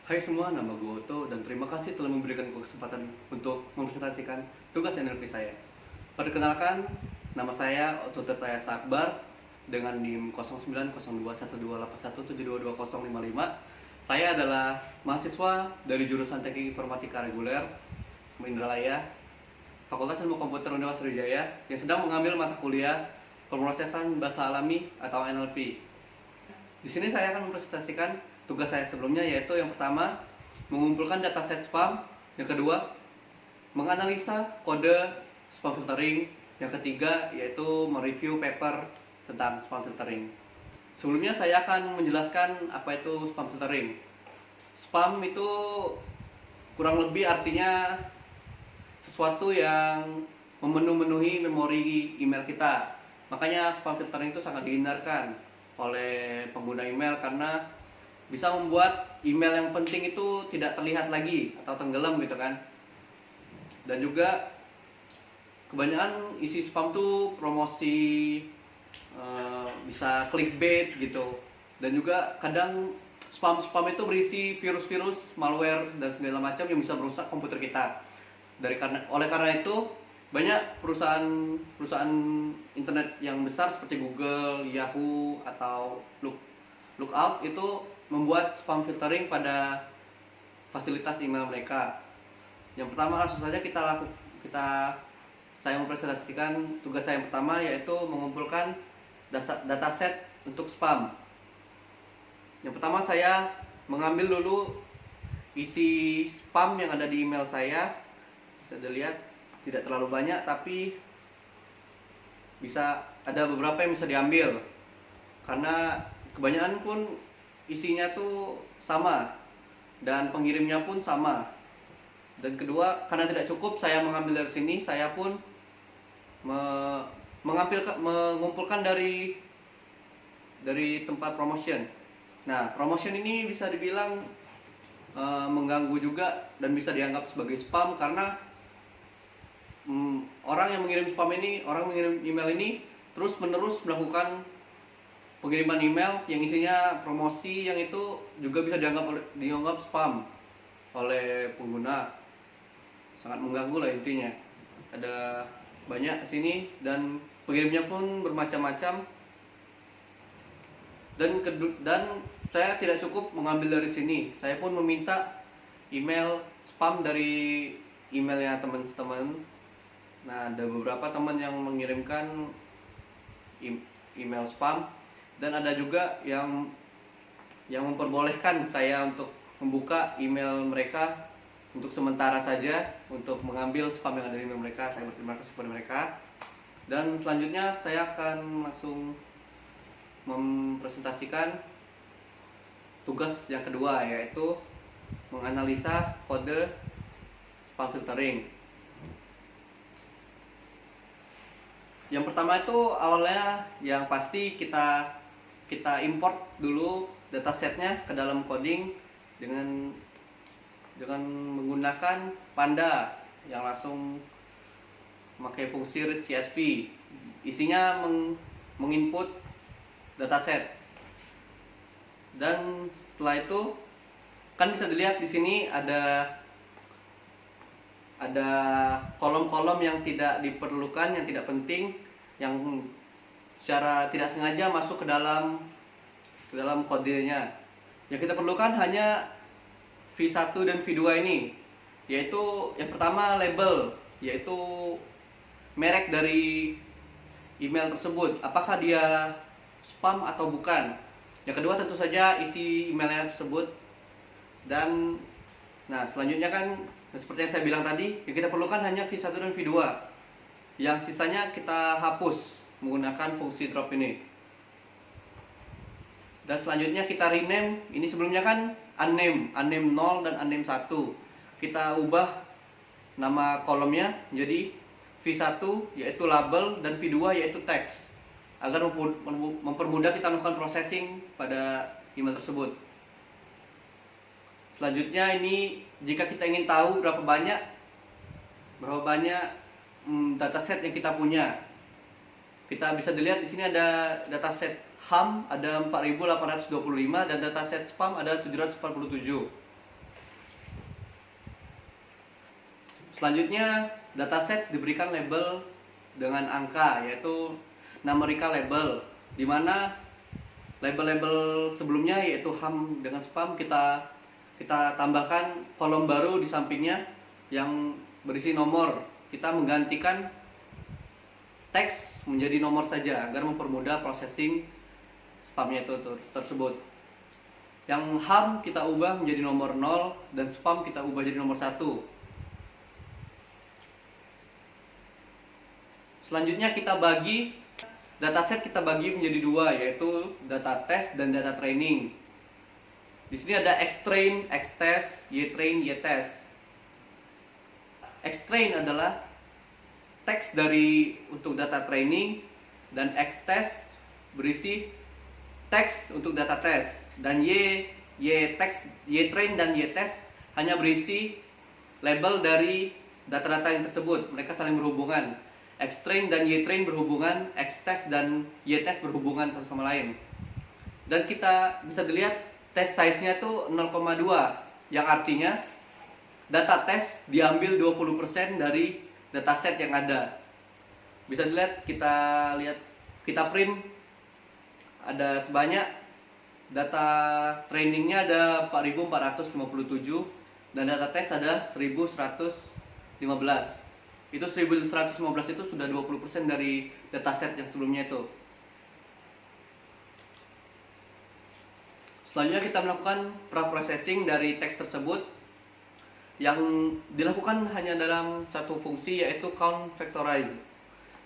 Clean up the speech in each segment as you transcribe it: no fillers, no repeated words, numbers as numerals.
Hai semua, nama gue Otto dan terima kasih telah memberikan gue kesempatan untuk mempresentasikan tugas NLP saya. Perkenalkan, nama saya Otto Tirtayasa Akbar dengan NIM 09021281722055. Saya adalah mahasiswa dari jurusan Teknik Informatika Reguler Indralaya, Fakultas Ilmu Komputer Universitas Sriwijaya yang sedang mengambil mata kuliah Pemrosesan Bahasa Alami atau NLP. Di sini saya akan mempresentasikan tugas saya sebelumnya, yaitu yang pertama mengumpulkan dataset spam, yang kedua menganalisa kode spam filtering, yang ketiga yaitu mereview paper tentang spam filtering. Sebelumnya saya akan menjelaskan apa itu spam filtering. Spam itu kurang lebih artinya sesuatu yang memenuhi memori email kita. Makanya spam filtering itu sangat dihindarkan oleh pengguna email karena bisa membuat email yang penting itu tidak terlihat lagi atau tenggelam gitu kan. Dan juga kebanyakan isi spam tuh promosi, bisa clickbait gitu. Dan juga kadang spam itu berisi virus-virus, malware dan segala macam yang bisa merusak komputer kita. Oleh karena itu banyak perusahaan internet yang besar seperti Google, Yahoo atau Lookout itu membuat spam filtering pada fasilitas email mereka. Yang pertama langsung saja saya mempresentasikan tugas saya yang pertama, yaitu mengumpulkan dataset untuk spam. Yang pertama saya mengambil dulu isi spam yang ada di email saya. Bisa dilihat tidak terlalu banyak, tapi bisa ada beberapa yang bisa diambil karena kebanyakan pun isinya tuh sama dan pengirimnya pun sama. Dan kedua, karena tidak cukup saya mengambil dari sini, saya pun mengumpulkan dari tempat promotion. Nah, promotion ini bisa dibilang mengganggu juga dan bisa dianggap sebagai spam karena orang yang mengirim email ini terus menerus melakukan pengiriman email yang isinya promosi, yang itu juga bisa dianggap spam oleh pengguna. Sangat mengganggu lah intinya. Ada banyak sini dan pengirimnya pun bermacam-macam. Dan saya tidak cukup mengambil dari sini. Saya pun meminta email spam dari emailnya teman-teman. Nah, ada beberapa teman yang mengirimkan email spam, dan ada juga yang memperbolehkan saya untuk membuka email mereka untuk sementara saja untuk mengambil spam yang ada di email mereka. Saya berterima kasih kepada mereka. Dan selanjutnya saya akan langsung mempresentasikan tugas yang kedua, yaitu menganalisa kode spam filtering. Yang pertama itu awalnya yang pasti kita import dulu datasetnya ke dalam coding dengan menggunakan Panda yang langsung memakai fungsi read CSV. Isinya menginput dataset. Dan setelah itu kan bisa dilihat di sini ada kolom-kolom yang tidak diperlukan, yang tidak penting, yang secara tidak sengaja masuk ke dalam kodenya. Yang kita perlukan hanya V1 dan V2 ini, yaitu yang pertama label, yaitu merek dari email tersebut, apakah dia spam atau bukan. Yang kedua tentu saja isi emailnya tersebut. Dan selanjutnya kan seperti yang saya bilang tadi, yang kita perlukan hanya V1 dan V2. Yang sisanya kita hapus menggunakan fungsi drop ini. Dan selanjutnya kita rename. Ini sebelumnya kan unnamed 0 dan unnamed 1. Kita ubah nama kolomnya menjadi V1 yaitu label dan V2 yaitu text, agar mempermudah kita melakukan processing pada email tersebut. Selanjutnya ini jika kita ingin tahu berapa banyak dataset yang kita punya, kita bisa dilihat di sini ada dataset HAM ada 4.825 dan dataset spam ada 747. Selanjutnya, dataset diberikan label dengan angka, yaitu numerical label, di mana label-label sebelumnya yaitu ham dengan spam kita tambahkan kolom baru di sampingnya yang berisi nomor. Kita menggantikan teks menjadi nomor saja agar mempermudah processing spamnya tersebut. Yang ham kita ubah menjadi nomor 0 dan spam kita ubah jadi nomor 1. Selanjutnya kita bagi dataset menjadi 2, yaitu data test dan data training. Di sini ada xtrain, xtest, ytrain, ytest. Xtrain adalah teks untuk data training, dan xtest berisi teks untuk data test, dan ytrain dan ytest hanya berisi label dari data-data yang tersebut. Mereka saling berhubungan. Xtrain dan ytrain berhubungan, xtest dan ytest berhubungan satu sama lain. Dan kita bisa dilihat test size-nya itu 0,2, yang artinya data test diambil 20% dari dataset yang ada. Bisa dilihat, kita print ada sebanyak, data trainingnya ada 4.457 dan data test ada 1.115. Itu 1.115 itu sudah 20% dari dataset yang sebelumnya itu. Selanjutnya kita melakukan preprocessing dari teks tersebut, yang dilakukan hanya dalam satu fungsi, yaitu count factorize,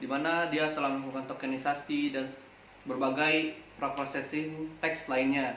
di mana dia telah melakukan tokenisasi dan berbagai preprocessing teks lainnya.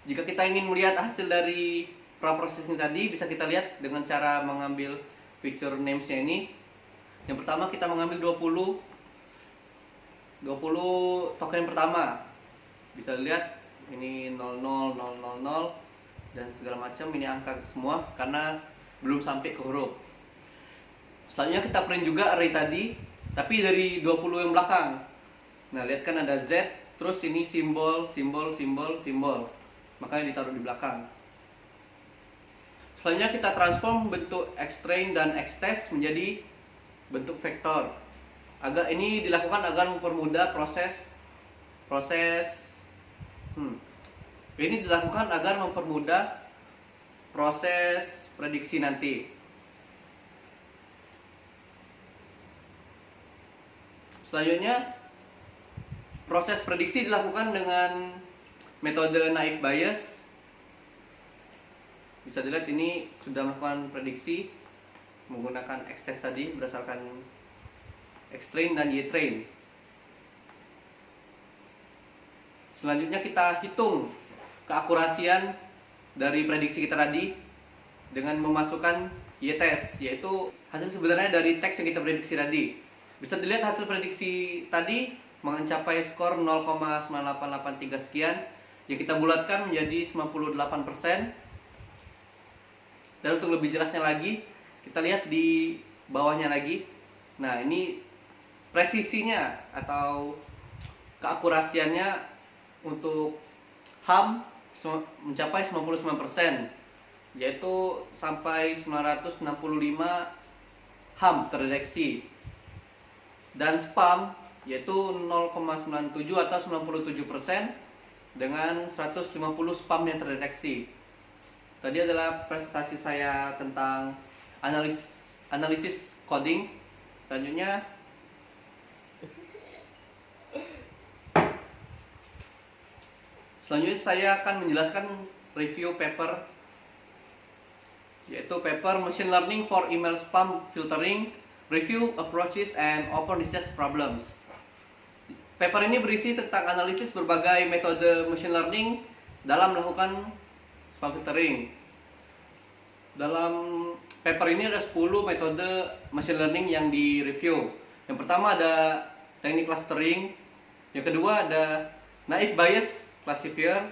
Jika kita ingin melihat hasil dari preprocessing tadi, bisa kita lihat dengan cara mengambil feature names-nya ini. Yang pertama, kita mengambil 20 token pertama. Bisa dilihat ini 00, 000 dan segala macam, ini angka semua karena belum sampai ke huruf. Selanjutnya kita print juga array tadi, tapi dari 20 yang belakang. Nah, lihat kan ada Z, terus ini simbol, makanya ditaruh di belakang. Selanjutnya kita transform bentuk xtrain dan xtest menjadi bentuk vektor. Ini dilakukan agar mempermudah proses prediksi nanti. Selanjutnya, proses prediksi dilakukan dengan metode naive Bayes. Bisa dilihat ini sudah melakukan prediksi menggunakan xtest tadi berdasarkan xtrain dan ytrain. Selanjutnya kita hitung keakurasian dari prediksi kita tadi dengan memasukkan ytest, yaitu hasil sebenarnya dari teks yang kita prediksi tadi. Bisa dilihat hasil prediksi tadi mencapai skor 0,9883 sekian, yang kita bulatkan menjadi 98%. Dan untuk lebih jelasnya lagi, kita lihat di bawahnya lagi. Nah, ini presisinya atau keakurasiannya untuk ham mencapai 99%, yaitu sampai 965 ham terdeteksi. Dan spam yaitu 0,97 atau 97% dengan 150 spam yang terdeteksi. Tadi adalah presentasi saya tentang analisis coding. Selanjutnya saya akan menjelaskan review paper, yaitu paper Machine Learning for Email Spam Filtering, Review Approaches and Open Research Problems. Paper ini berisi tentang analisis berbagai metode machine learning dalam melakukan spam filtering. Dalam paper ini ada 10 metode machine learning yang direview. Yang pertama ada teknik clustering, yang kedua ada naive Bayes classifier,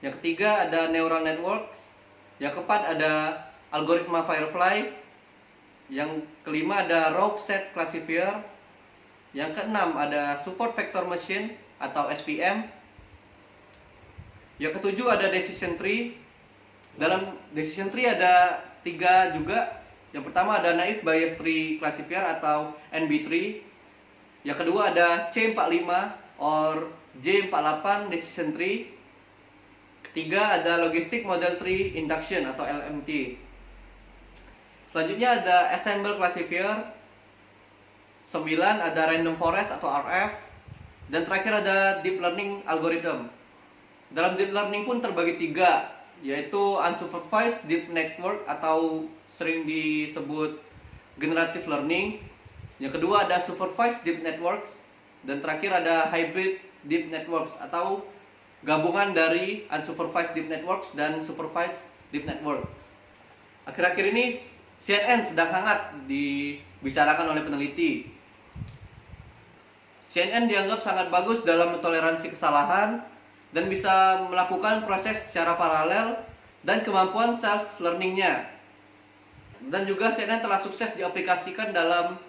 yang ketiga ada neural networks, yang keempat ada algoritma Firefly, yang kelima ada rogue set classifier, yang keenam ada support vector machine atau SVM, yang ketujuh ada decision tree. Dalam decision tree ada tiga juga. Yang pertama ada Naive Bayes Tree Classifier atau NB3. Yang kedua ada C45 or J48 Decision Tree. Ketiga ada Logistic Model Tree Induction atau LMT. Selanjutnya ada Ensemble Classifier. 9 ada Random Forest atau RF. Dan terakhir ada Deep Learning Algorithm. Dalam Deep Learning pun terbagi tiga, yaitu Unsupervised Deep Network atau sering disebut Generative Learning. Yang kedua ada Supervised Deep Networks. Dan terakhir ada Hybrid Deep Networks atau gabungan dari Unsupervised Deep Networks dan Supervised Deep Network. Akhir-akhir ini CNN sedang hangat dibicarakan oleh peneliti. CNN dianggap sangat bagus dalam mentoleransi kesalahan dan bisa melakukan proses secara paralel dan kemampuan self-learningnya. Dan juga CNN telah sukses diaplikasikan dalam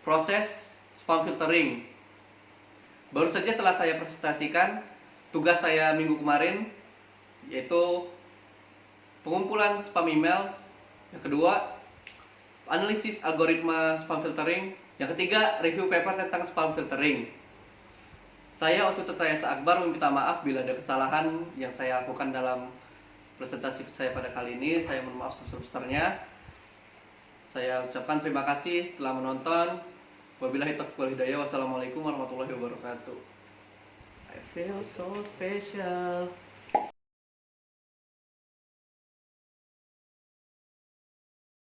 proses spam filtering. Baru saja telah saya presentasikan tugas saya minggu kemarin, yaitu pengumpulan spam email. Yang kedua, analisis algoritma spam filtering. Yang ketiga, review paper tentang spam filtering. Saya Otu Tirtayasa Akbar meminta maaf bila ada kesalahan yang saya lakukan dalam presentasi saya pada kali ini. Saya mohon maaf sebesar-besarnya. Saya ucapkan terima kasih telah menonton. Wabillahi taufiq wal hidayah. Wassalamualaikum warahmatullahi wabarakatuh. I feel so special.